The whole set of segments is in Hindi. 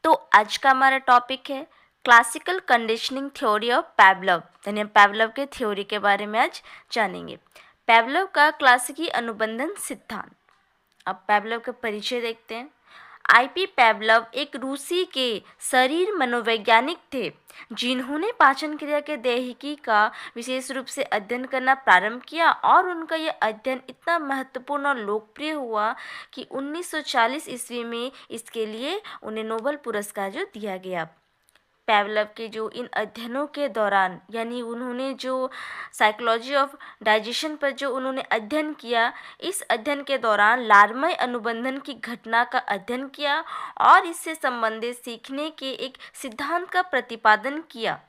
तो आज का हमारा टॉपिक है क्लासिकल कंडीशनिंग थ्योरी ऑफ पैवलव, यानी पैवलव के थ्योरी के बारे में आज जानेंगे। पैवलव का क्लासिकी अनुबंधन सिद्धांत। अब पैवलव का परिचय देखते हैं। आईपी पैवलव एक रूसी के शरीर मनोवैज्ञानिक थे जिन्होंने पाचन क्रिया के दैहिकी का विशेष रूप से अध्ययन करना प्रारंभ किया और उनका यह अध्ययन इतना महत्वपूर्ण और लोकप्रिय हुआ कि 1940 ईस्वी में इसके लिए उन्हें नोबेल पुरस्कार जो दिया गया। पैवलव के जो इन अध्ययनों के दौरान, यानी उन्होंने जो साइकोलॉजी ऑफ डाइजेशन पर जो उन्होंने अध्ययन किया, इस अध्ययन के दौरान लार्मय अनुबंधन की घटना का अध्ययन किया और इससे संबंधित सीखने के एक सिद्धांत का प्रतिपादन किया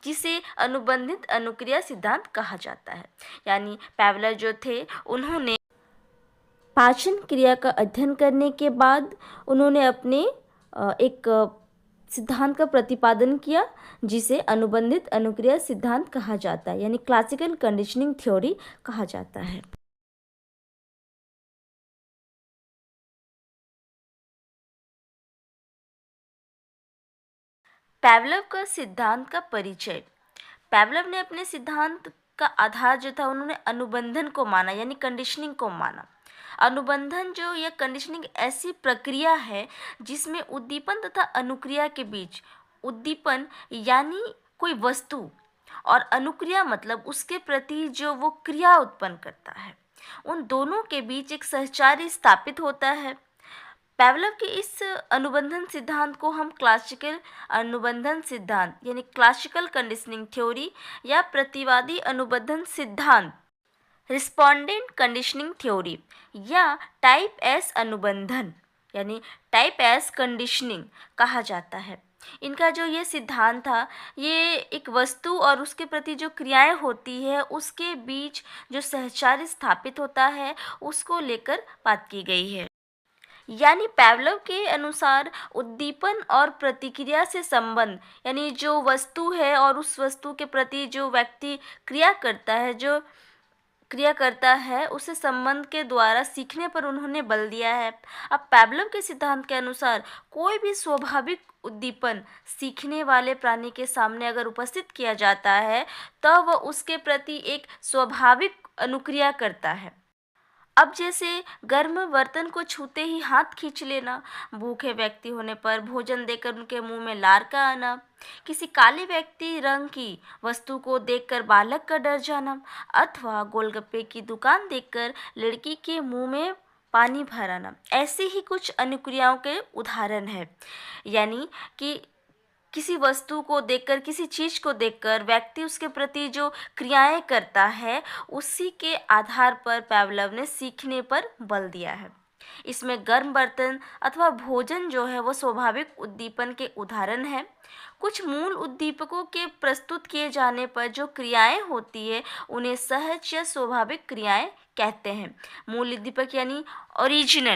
जिसे अनुबंधित अनुक्रिया सिद्धांत कहा जाता है। यानी पैवलव जो थे, उन्होंने पाचन क्रिया का अध्ययन करने के बाद उन्होंने अपने एक सिद्धांत का प्रतिपादन किया जिसे अनुबंधित अनुक्रिया सिद्धांत कहा जाता है, यानी क्लासिकल कंडीशनिंग थ्योरी कहा जाता है। पैवलव का सिद्धांत का परिचय। पैवलव ने अपने सिद्धांत का आधार जो था, उन्होंने अनुबंधन को माना, यानी कंडीशनिंग को माना। अनुबंधन जो यह कंडीशनिंग ऐसी प्रक्रिया है जिसमें उद्दीपन तथा अनुक्रिया के बीच, उद्दीपन यानी कोई वस्तु और अनुक्रिया मतलब उसके प्रति जो वो क्रिया उत्पन्न करता है, उन दोनों के बीच एक सहचारी स्थापित होता है। पैवलव के इस अनुबंधन सिद्धांत को हम क्लासिकल अनुबंधन सिद्धांत यानी क्लासिकल कंडीशनिंग थ्योरी या प्रतिवादी अनुबंधन सिद्धांत, रिस्पोंडेंट कंडीशनिंग थ्योरी या टाइप एस अनुबंधन यानी टाइप एस कंडीशनिंग कहा जाता है। इनका जो ये सिद्धांत था, ये एक वस्तु और उसके प्रति जो क्रियाएं होती है उसके बीच जो सहचारी स्थापित होता है उसको लेकर बात की गई है। यानी पैवलव के अनुसार उद्दीपन और प्रतिक्रिया से संबंध, यानी जो वस्तु है और उस वस्तु के प्रति जो व्यक्ति क्रिया करता है उसे संबंध के द्वारा सीखने पर उन्होंने बल दिया है। अब पैवलव के सिद्धांत के अनुसार कोई भी स्वाभाविक उद्दीपन सीखने वाले प्राणी के सामने अगर उपस्थित किया जाता है तो वह उसके प्रति एक स्वाभाविक अनुक्रिया करता है। अब जैसे गर्म बर्तन को छूते ही हाथ खींच लेना, भूखे व्यक्ति होने पर भोजन देकर उनके मुंह में लार का आना, किसी काले व्यक्ति रंग की वस्तु को देखकर बालक का डर जाना, अथवा गोलगप्पे की दुकान देखकर लड़की के मुंह में पानी भर आना, ऐसी ही कुछ अनुक्रियाओं के उदाहरण है। यानी कि किसी वस्तु को देखकर, किसी चीज़ को देखकर व्यक्ति उसके प्रति जो क्रियाएं करता है उसी के आधार पर पैवलव ने सीखने पर बल दिया है। इसमें गर्म बर्तन अथवा भोजन जो है वो स्वाभाविक उद्दीपन के उदाहरण है। कुछ मूल उद्दीपकों के प्रस्तुत किए जाने पर जो क्रियाएं होती है उन्हें सहज या स्वाभाविक क्रियाएं कहते हैं। मूल उद्दीपक यानी ओरिजिनल।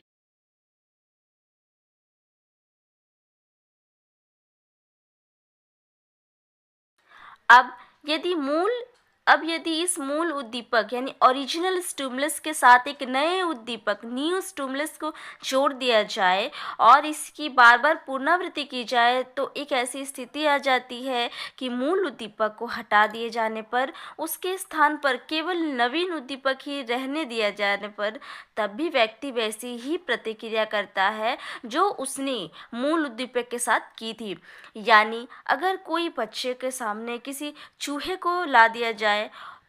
अब यदि इस मूल उद्दीपक यानी ओरिजिनल स्टिमुलस के साथ एक नए उद्दीपक न्यू स्टिमुलस को जोड़ दिया जाए और इसकी बार बार पुनरावृत्ति की जाए तो एक ऐसी स्थिति आ जाती है कि मूल उद्दीपक को हटा दिए जाने पर उसके स्थान पर केवल नवीन उद्दीपक ही रहने दिया जाने पर तब भी व्यक्ति वैसी ही प्रतिक्रिया करता है जो उसने मूल उद्दीपक के साथ की थी। यानी अगर कोई बच्चे के सामने किसी चूहे को ला दिया जाए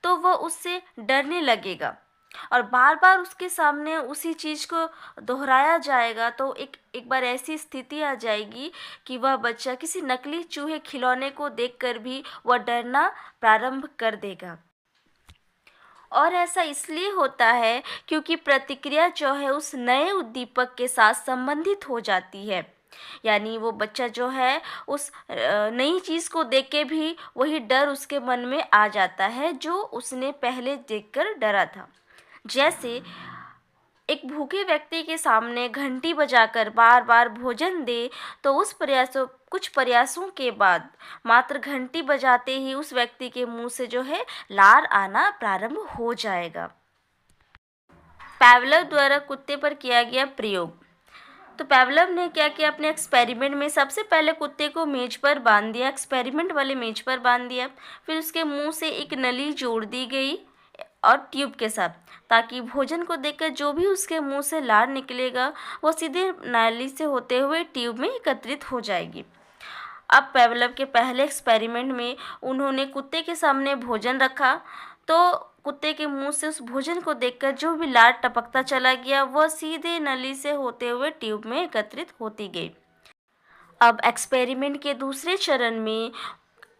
तो वह उससे डरने लगेगा और बार बार उसके सामने उसी चीज़ को दोहराया जाएगा तो एक बार ऐसी स्थिति आ जाएगी कि वह बच्चा किसी नकली चूहे खिलौने को देखकर भी वह डरना प्रारंभ कर देगा। और ऐसा इसलिए होता है क्योंकि प्रतिक्रिया जो है उस नए उद्दीपक के साथ संबंधित हो जाती है। यानी वो बच्चा जो है उस नई चीज़ को देख के भी वही डर उसके मन में आ जाता है जो उसने पहले देखकर डरा था। जैसे एक भूखे व्यक्ति के सामने घंटी बजाकर बार बार भोजन दे तो कुछ प्रयासों के बाद मात्र घंटी बजाते ही उस व्यक्ति के मुंह से जो है लार आना प्रारंभ हो जाएगा। पैवलव द्वारा कुत्ते पर किया गया प्रयोग। तो पेवलव ने क्या किया, अपने एक्सपेरिमेंट में सबसे पहले कुत्ते को मेज पर बांध दिया, एक्सपेरिमेंट वाले मेज पर बांध दिया। फिर उसके मुंह से एक नली जोड़ दी गई और ट्यूब के साथ, ताकि भोजन को देखकर जो भी उसके मुंह से लार निकलेगा वो सीधे नाली से होते हुए ट्यूब में एकत्रित हो जाएगी। अब पेवलव के पहले एक्सपेरिमेंट में उन्होंने कुत्ते के सामने भोजन रखा, तो कुत्ते के मुंह से उस भोजन को देखकर जो भी लार टपकता चला गया वह सीधे नली से होते हुए ट्यूब में एकत्रित होती गई। अब एक्सपेरिमेंट के दूसरे चरण में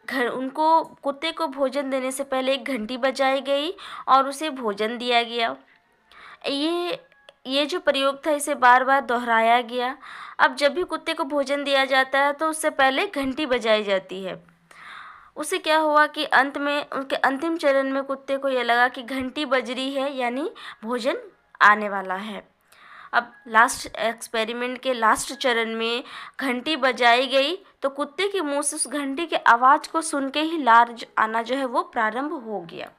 घर उनको कुत्ते को भोजन देने से पहले एक घंटी बजाई गई और उसे भोजन दिया गया। ये जो प्रयोग था इसे बार बार दोहराया गया। अब जब भी कुत्ते को भोजन दिया जाता है तो उससे पहले घंटी बजाई जाती है। उससे क्या हुआ कि अंत में उनके अंतिम चरण में कुत्ते को यह लगा कि घंटी बज रही है, यानी भोजन आने वाला है। अब लास्ट एक्सपेरिमेंट के लास्ट चरण में घंटी बजाई गई, तो कुत्ते के मुंह से उस घंटी के आवाज़ को सुन के ही लार आना जो है वो प्रारंभ हो गया।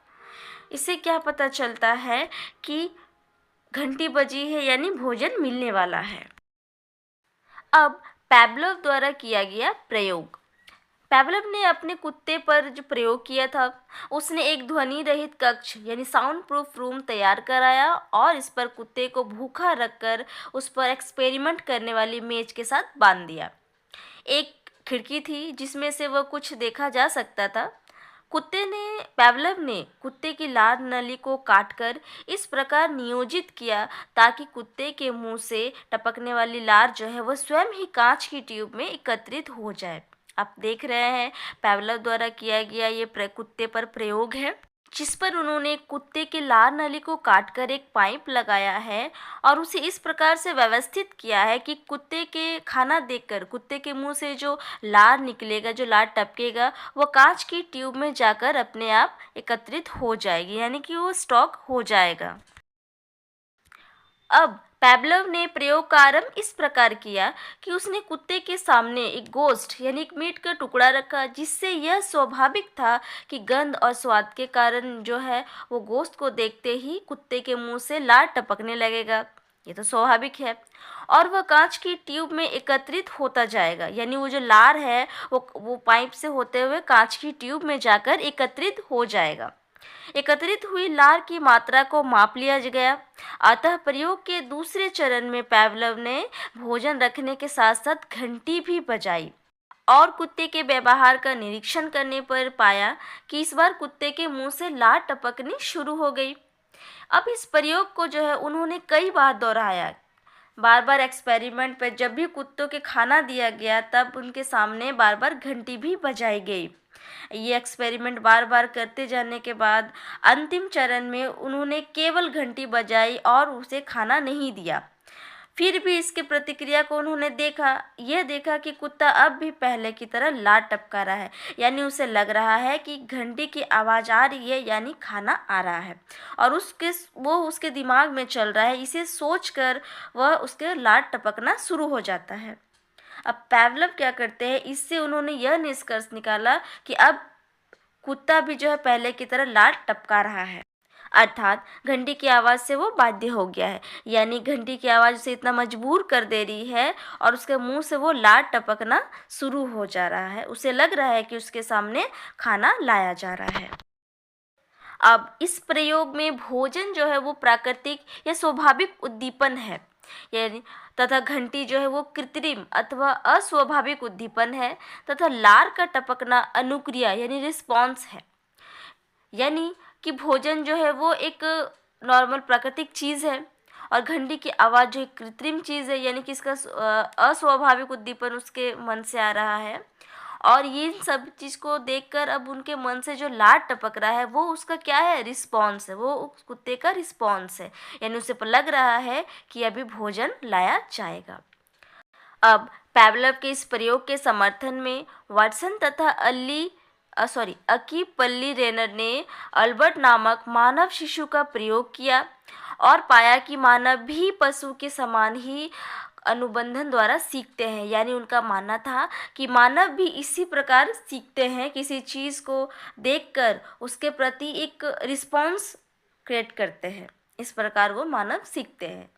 इससे क्या पता चलता है कि घंटी बजी है, यानी भोजन मिलने वाला है। अब पेवलव द्वारा किया गया प्रयोग। पेवलव ने अपने कुत्ते पर जो प्रयोग किया था, उसने एक ध्वनि रहित कक्ष यानी साउंड प्रूफ रूम तैयार कराया और इस पर कुत्ते को भूखा रखकर उस पर एक्सपेरिमेंट करने वाली मेज के साथ बांध दिया। एक खिड़की थी जिसमें से वह कुछ देखा जा सकता था। पेवलव ने कुत्ते की लार नली को काटकर इस प्रकार नियोजित किया ताकि कुत्ते के मुंह से टपकने वाली लार जो है वह स्वयं ही कांच की ट्यूब में एकत्रित हो जाए। आप देख रहे हैं पेवलव द्वारा किया गया ये कुत्ते पर प्रयोग है, जिस पर उन्होंने कुत्ते के लार नली को काटकर एक पाइप लगाया है और उसे इस प्रकार से व्यवस्थित किया है कि कुत्ते के खाना देखकर कुत्ते के मुंह से जो लार निकलेगा, जो लार टपकेगा, वो कांच की ट्यूब में जाकर अपने आप एकत्रित हो जाएगी, यानी कि वो स्टॉक हो जाएगा। अब पेवलव ने प्रयोग का आरंभ इस प्रकार किया कि उसने कुत्ते के सामने एक गोश्त यानी एक मीट का टुकड़ा रखा, जिससे यह स्वाभाविक था कि गंध और स्वाद के कारण जो है वो गोश्त को देखते ही कुत्ते के मुंह से लार टपकने लगेगा। ये तो स्वाभाविक है। और वह कांच की ट्यूब में एकत्रित होता जाएगा, यानी वो जो लार है वो पाइप से होते हुए कांच की ट्यूब में जाकर एकत्रित हो जाएगा। एकत्रित हुई लार की मात्रा को माप लिया गया। अतः प्रयोग के दूसरे चरण में पेवलव ने भोजन रखने के साथ साथ घंटी भी बजाई और कुत्ते के व्यवहार का निरीक्षण करने पर पाया कि इस बार कुत्ते के मुंह से लार टपकनी शुरू हो गई। अब इस प्रयोग को जो है उन्होंने कई बार दोहराया। बार बार एक्सपेरिमेंट पर जब भी कुत्तों के खाना दिया गया तब उनके सामने बार बार घंटी भी बजाई गई। ये एक्सपेरिमेंट बार बार करते जाने के बाद अंतिम चरण में उन्होंने केवल घंटी बजाई और उसे खाना नहीं दिया। फिर भी इसके प्रतिक्रिया को उन्होंने देखा कि कुत्ता अब भी पहले की तरह लार टपका रहा है, यानी उसे लग रहा है कि घंटी की आवाज़ आ रही है, यानी खाना आ रहा है और वो उसके दिमाग में चल रहा है। इसे सोचकर वह उसके लार टपकना शुरू हो जाता है। अब पेवलव क्या करते हैं, इससे उन्होंने यह निष्कर्ष निकाला कि अब कुत्ता भी जो है पहले की तरह लार टपका रहा है, अर्थात घंटी की आवाज़ से वो बाध्य हो गया है, यानी घंटी की आवाज़ उसे इतना मजबूर कर दे रही है और उसके मुंह से वो लार टपकना शुरू हो जा रहा है। उसे लग रहा है कि उसके सामने खाना लाया जा रहा है। अब इस प्रयोग में भोजन जो है वो प्राकृतिक या स्वाभाविक उद्दीपन है, यानी तथा घंटी जो है वो कृत्रिम अथवा अस्वाभाविक उद्दीपन है तथा लार का टपकना अनुक्रिया यानी रिस्पॉन्स है। यानी कि भोजन जो है वो एक नॉर्मल प्राकृतिक चीज़ है और घंटी की आवाज़ जो एक कृत्रिम चीज़ है, यानी कि इसका अस्वाभाविक उद्दीपन उसके मन से आ रहा है। और ये सब चीज़ को देखकर अब उनके मन से जो लार टपक रहा है वो उसका क्या है, रिस्पॉन्स है, वो उस कुत्ते का रिस्पॉन्स है, यानी उसे लग रहा है कि अभी भोजन लाया जाएगा। अब पेवलव के इस प्रयोग के समर्थन में वाटसन तथा अकीपल्ली रेनर ने अल्बर्ट नामक मानव शिशु का प्रयोग किया और पाया कि मानव भी पशु के समान ही अनुबंधन द्वारा सीखते हैं, यानी उनका मानना था कि मानव भी इसी प्रकार सीखते हैं, किसी चीज़ को देखकर उसके प्रति एक रिस्पॉन्स क्रिएट करते हैं, इस प्रकार वो मानव सीखते हैं।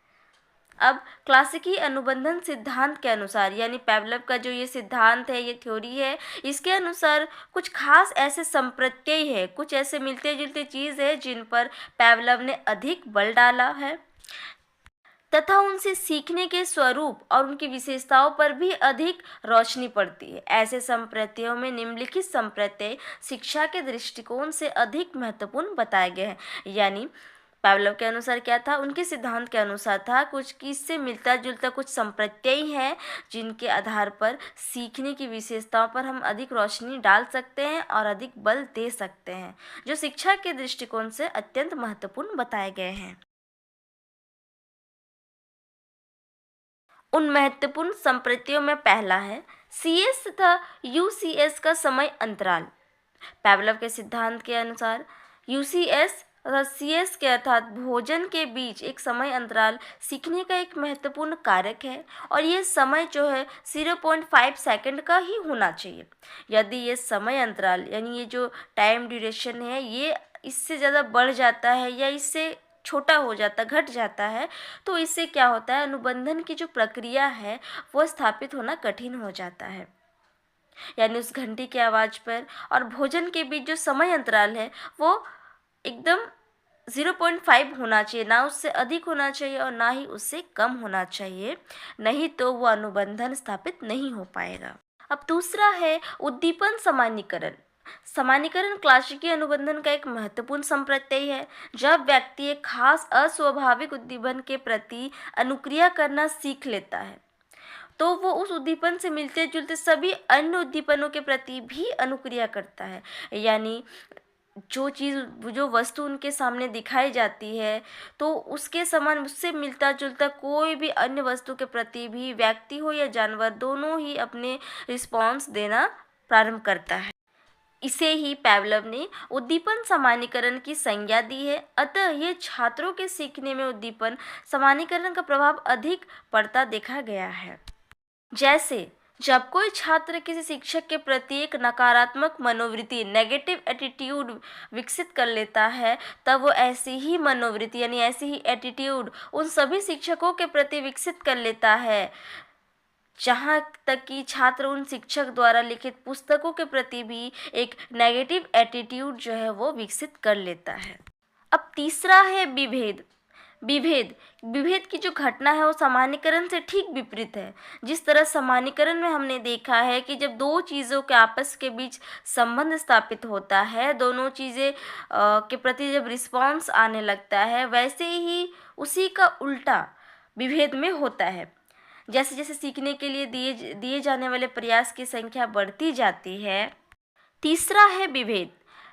अब क्लासिकी अनुबंधन सिद्धांत के अनुसार, यानी पेवलव का जो ये सिद्धांत है, ये थ्योरी है, इसके अनुसार कुछ खास ऐसे संप्रत्यय है, कुछ ऐसे मिलते जुलते चीज़ है जिन पर पेवलव ने अधिक बल डाला है तथा उनसे सीखने के स्वरूप और उनकी विशेषताओं पर भी अधिक रोशनी पड़ती है। ऐसे संप्रत्ययों में निम्नलिखित संप्रत्यय शिक्षा के दृष्टिकोण से अधिक महत्वपूर्ण बताए गए हैं। यानी पावलोव के अनुसार क्या था, उनके सिद्धांत के अनुसार था कुछ कि इससे मिलता जुलता कुछ संप्रत्यय हैं जिनके आधार पर सीखने की विशेषताओं पर हम अधिक रोशनी डाल सकते हैं और अधिक बल दे सकते हैं, जो शिक्षा के दृष्टिकोण से अत्यंत महत्वपूर्ण बताए गए हैं। उन महत्वपूर्ण संप्रत्ययों में पहला है CS तथा UCS का समय अंतराल। पावलोव के सिद्धांत के अनुसार UCS तथा CS के अर्थात भोजन के बीच एक समय अंतराल सीखने का एक महत्वपूर्ण कारक है और ये समय जो है 0.5 सेकंड का ही होना चाहिए। यदि ये समय अंतराल यानी ये जो टाइम ड्यूरेशन है ये इससे ज़्यादा बढ़ जाता है या इससे छोटा हो जाता, घट जाता है, तो इससे क्या होता है, अनुबंधन की जो प्रक्रिया है वो स्थापित होना कठिन हो जाता है। यानी उस घंटी की आवाज़ पर और भोजन के बीच जो समय अंतराल है वो एकदम 0.5 होना चाहिए, ना उससे अधिक होना चाहिए और ना ही उससे कम होना चाहिए, नहीं तो वो अनुबंधन स्थापित नहीं हो पाएगा। अब दूसरा है उद्दीपन सामान्यीकरण। सामान्यीकरण क्लासिकी अनुबंधन का एक महत्वपूर्ण संप्रत्यय है। जब व्यक्ति एक खास अस्वाभाविक उद्दीपन के प्रति अनुक्रिया करना सीख लेता है तो वो उस उद्दीपन से मिलते जुलते सभी अन्य उद्दीपनों के प्रति भी अनुक्रिया करता है। यानी जो चीज़, जो वस्तु उनके सामने दिखाई जाती है तो उसके समान, उससे मिलता जुलता कोई भी अन्य वस्तु के प्रति भी व्यक्ति हो या जानवर दोनों ही अपने रिस्पॉन्स देना प्रारंभ करता है। इसे ही पावलोव ने उद्दीपन सामान्यीकरण की संज्ञा दी है। अतः ये छात्रों के सीखने में उद्दीपन सामान्यीकरण का प्रभाव अधिक पड़ता देखा गया है। जैसे जब कोई छात्र किसी शिक्षक के प्रति एक नकारात्मक मनोवृत्ति, नेगेटिव एटीट्यूड विकसित कर लेता है, तब वो ऐसी ही मनोवृत्ति यानी ऐसी ही एटीट्यूड उन सभी शिक्षकों के प्रति विकसित कर लेता है जहाँ तक कि छात्र उन शिक्षक द्वारा लिखित पुस्तकों के प्रति भी एक नेगेटिव एटीट्यूड जो है वो विकसित कर लेता है। अब तीसरा है विभेद। विभेद विभेद की जो घटना है वो सामान्यीकरण से ठीक विपरीत है। जिस तरह सामान्यीकरण में हमने देखा है कि जब दो चीज़ों के आपस के बीच संबंध स्थापित होता है, दोनों चीज़ें के प्रति जब रिस्पॉन्स आने लगता है, वैसे ही उसी का उल्टा विभेद में होता है। जैसे जैसे सीखने के लिए दिए जाने वाले प्रयास की संख्या बढ़ती जाती है। तीसरा है विभेद।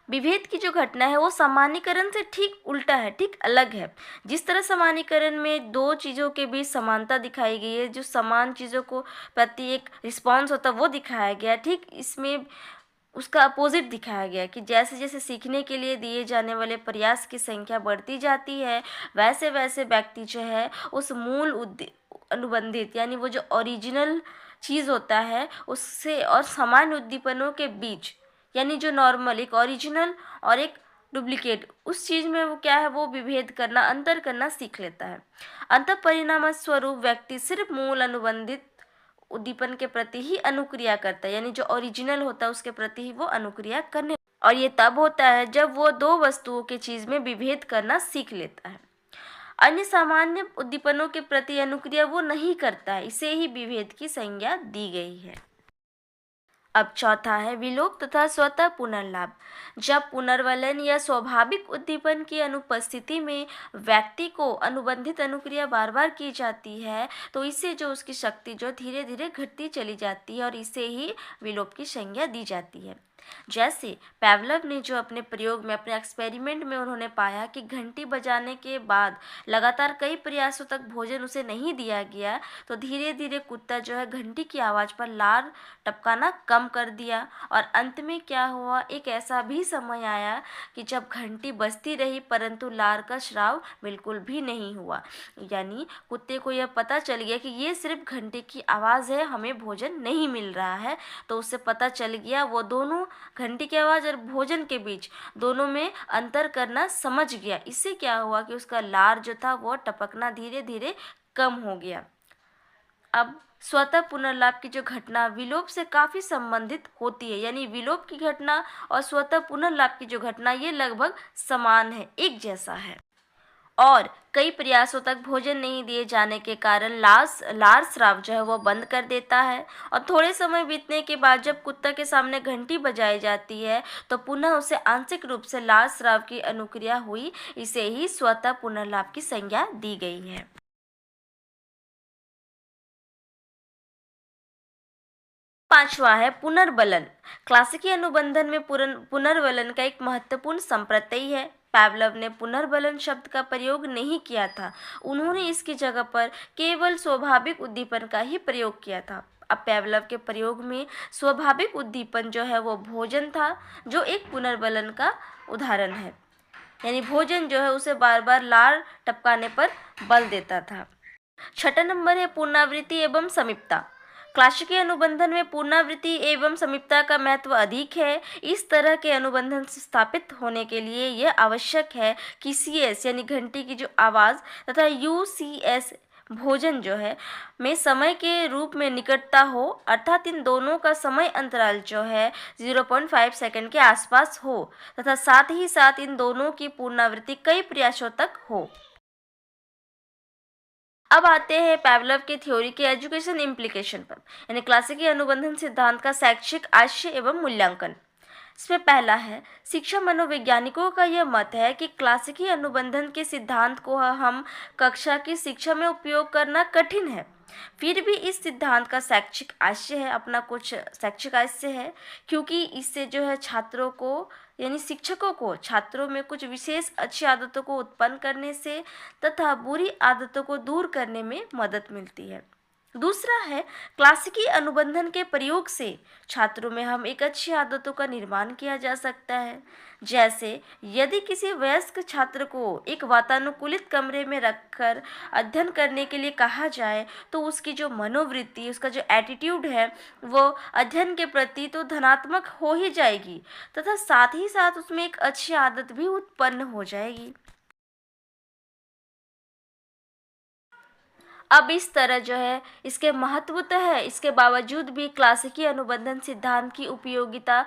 विभेद की जो घटना है वो सामान्यीकरण से ठीक उल्टा है, ठीक अलग है। जिस तरह सामान्यीकरण में दो चीज़ों के बीच समानता दिखाई गई है, जो समान चीज़ों को प्रति एक रिस्पॉन्स होता है वो दिखाया गया, ठीक इसमें उसका अपोजिट दिखाया गया कि जैसे जैसे सीखने के लिए दिए जाने वाले प्रयास की संख्या बढ़ती जाती है, वैसे वैसे व्यक्ति जो है उस मूल अनुबंधित यानी वो जो ओरिजिनल चीज़ होता है उससे और सामान्य उद्दीपनों के बीच, यानी जो नॉर्मल एक ओरिजिनल और एक डुप्लीकेट, उस चीज़ में वो क्या है, वो विभेद करना, अंतर करना सीख लेता है। अंतः परिणाम स्वरूप व्यक्ति सिर्फ मूल अनुबंधित उद्दीपन के प्रति ही अनुक्रिया करता है, यानी जो ओरिजिनल होता है उसके प्रति ही वो अनुक्रिया करने, और ये तब होता है जब वो दो वस्तुओं के चीज़ में विभेद करना सीख लेता है। अन्य सामान्य उद्दीपनों के प्रति अनुक्रिया वो नहीं करता है, इसे ही विभेद की संज्ञा दी गई है। अब चौथा है विलोप तथा स्वतः पुनर्लाभ। जब पुनर्वलन या स्वाभाविक उद्दीपन की अनुपस्थिति में व्यक्ति को अनुबंधित अनुक्रिया बार बार की जाती है तो इससे जो उसकी शक्ति जो धीरे धीरे घटती चली जाती है और इसे ही विलोप की संज्ञा दी जाती है। जैसे पावलोव ने जो अपने प्रयोग में, अपने एक्सपेरिमेंट में उन्होंने पाया कि घंटी बजाने के बाद लगातार कई प्रयासों तक भोजन उसे नहीं दिया गया तो धीरे धीरे कुत्ता जो है घंटी की आवाज़ पर लार टपकाना कम कर दिया और अंत में क्या हुआ, एक ऐसा भी समय आया कि जब घंटी बजती रही परंतु लार का स्राव बिल्कुल भी नहीं हुआ। यानी कुत्ते को यह पता चल गया कि ये सिर्फ घंटी की आवाज़ है, हमें भोजन नहीं मिल रहा है, तो उससे पता चल गया, वो दोनों घंटी की आवाज़ और भोजन के बीच दोनों में अंतर करना समझ गया। इससे क्या हुआ कि उसका लार जो था वो टपकना धीरे धीरे कम हो गया। अब स्वतः पुनर्लाभ की जो घटना विलोप से काफ़ी संबंधित होती है, यानी विलोप की घटना और स्वतः पुनर्लाभ की जो घटना ये लगभग समान है, एक जैसा है। और कई प्रयासों तक भोजन नहीं दिए जाने के कारण लार स्राव जो है वो बंद कर देता है, और थोड़े समय बीतने के बाद जब कुत्ता के सामने घंटी बजाई जाती है तो पुनः उसे आंशिक रूप से लार स्राव की अनुक्रिया हुई। इसे ही स्वतः पुनर्लाभ की संज्ञा दी गई है। 5वां है पुनर्बलन। क्लासिकी अनुबंधन में पुनर्बलन का एक महत्वपूर्ण संप्रत्यय है। पैवलव ने पुनर्बलन शब्द का प्रयोग नहीं किया था, उन्होंने इसकी जगह पर केवल स्वाभाविक उद्दीपन का ही प्रयोग किया था। अब पैवलव के प्रयोग में स्वाभाविक उद्दीपन जो है वो भोजन था, जो एक पुनर्बलन का उदाहरण है, यानी भोजन जो है उसे बार बार लार टपकाने पर बल देता था। 6 नंबर है पुनरावृत्ति एवं समीपता। क्लासिकी अनुबंधन में पुनरावृत्ति एवं समीपता का महत्व अधिक है। इस तरह के अनुबंधन स्थापित होने के लिए यह आवश्यक है कि CS यानी घंटी की जो आवाज़ तथा UCS भोजन जो है में समय के रूप में निकटता हो, अर्थात इन दोनों का समय अंतराल जो है 0.5 सेकंड के आसपास हो, तथा साथ ही साथ इन दोनों की पुनरावृत्ति कई प्रयासों तक हो। अब आते हैं पैवलव के थ्योरी के एजुकेशन इम्प्लीकेशन पर, यानी क्लासिकी अनुबंधन सिद्धांत का शैक्षिक आशय एवं मूल्यांकन। इसमें पहला है, शिक्षा मनोवैज्ञानिकों का यह मत है कि क्लासिकी अनुबंधन के सिद्धांत को हम कक्षा की शिक्षा में उपयोग करना कठिन है। फिर भी इस सिद्धांत का शैक्षिक आशय है, अपना कुछ शैक्षिक आशय है, क्योंकि इससे जो है छात्रों को यानी शिक्षकों को छात्रों में कुछ विशेष अच्छी आदतों को उत्पन्न करने से तथा बुरी आदतों को दूर करने में मदद मिलती है। दूसरा है, क्लासिकी अनुबंधन के प्रयोग से छात्रों में हम एक अच्छी आदतों का निर्माण किया जा सकता है। जैसे यदि किसी वयस्क छात्र को एक वातानुकूलित कमरे में रखकर अध्ययन करने के लिए कहा जाए तो उसकी जो मनोवृत्ति, उसका जो एटीट्यूड है वो अध्ययन के प्रति तो धनात्मक हो ही जाएगी, तथा साथ ही साथ उसमें एक अच्छी आदत भी उत्पन्न हो जाएगी। अब इस तरह जो है इसके महत्व तो है, इसके बावजूद भी क्लासिकी अनुबंधन सिद्धांत की उपयोगिता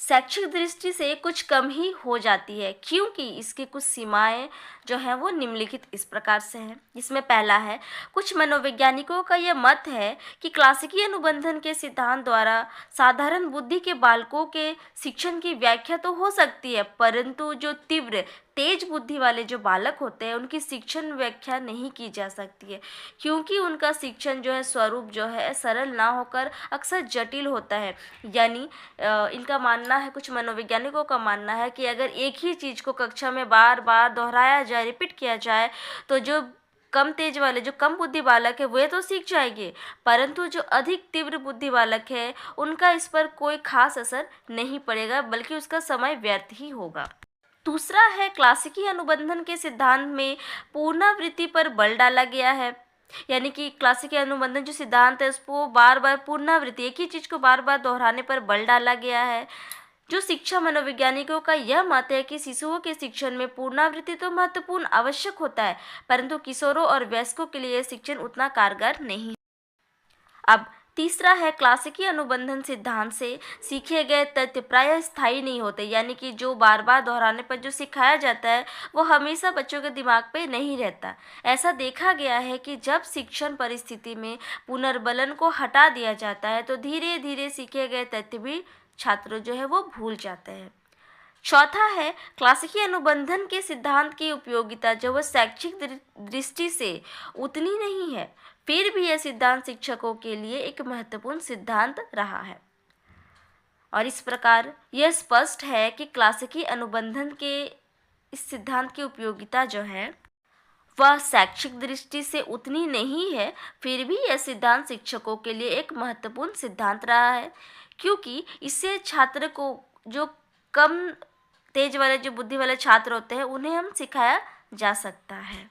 शैक्षिक दृष्टि से कुछ कम ही हो जाती है, क्योंकि इसकी कुछ सीमाएं जो हैं वो निम्नलिखित इस प्रकार से हैं। इसमें पहला है, कुछ मनोवैज्ञानिकों का यह मत है कि क्लासिकी अनुबंधन के सिद्धांत द्वारा साधारण बुद्धि के बालकों के शिक्षण की व्याख्या तो हो सकती है, परंतु जो तीव्र तेज बुद्धि वाले जो बालक होते हैं उनकी शिक्षण व्याख्या नहीं की जा सकती है, क्योंकि उनका शिक्षण जो है स्वरूप जो है सरल ना होकर अक्सर जटिल होता है। यानी इनका मानना है, कुछ मनोवैज्ञानिकों का मानना है कि अगर एक ही चीज़ को कक्षा में बार बार दोहराया जाए, रिपीट किया जाए, तो जो कम तेज वाले, जो कम बुद्धि बालक है वे तो सीख जाएंगे, परंतु जो अधिक तीव्र बुद्धि बालक है उनका इस पर कोई खास असर नहीं पड़ेगा, बल्कि उसका समय व्यर्थ ही होगा। दूसरा है, क्लासिकी अनुबंधन के सिद्धांत में पुनरावृत्ति पर बल डाला गया है, यानी कि क्लासिकी अनुबंधन जो सिद्धांत है उसको बार बार पुनरावृत्ति, एक ही चीज़ को बार बार दोहराने पर बल डाला गया है। जो शिक्षा मनोवैज्ञानिकों का यह मत है कि शिशुओं के शिक्षण में पुनरावृत्ति तो महत्वपूर्ण आवश्यक होता है, परंतु किशोरों और वयस्कों के लिए शिक्षण उतना कारगर नहीं है। अब तीसरा है, क्लासिकी अनुबंधन सिद्धांत से सीखे गए तथ्य प्रायः स्थायी नहीं होते, यानी कि जो बार बार दोहराने पर जो सिखाया जाता है वो हमेशा बच्चों के दिमाग पे नहीं रहता। ऐसा देखा गया है कि जब शिक्षण परिस्थिति में पुनर्बलन को हटा दिया जाता है तो धीरे धीरे सीखे गए तथ्य भी छात्र जो है वो भूल जाते हैं। चौथा है, क्लासिकी अनुबंधन के सिद्धांत की उपयोगिता जो वह शैक्षिक दृष्टि से उतनी नहीं है, फिर भी यह सिद्धांत शिक्षकों के लिए एक महत्वपूर्ण सिद्धांत रहा है। और इस प्रकार यह स्पष्ट है कि क्लासिकी अनुबंधन के इस सिद्धांत की उपयोगिता जो है वह शैक्षिक दृष्टि से उतनी नहीं है, फिर भी यह सिद्धांत शिक्षकों के लिए एक महत्वपूर्ण सिद्धांत रहा है, क्योंकि इससे छात्र को, जो कम तेज वाले, जो बुद्धि वाले छात्र होते हैं, उन्हें हम सिखाया जा सकता है।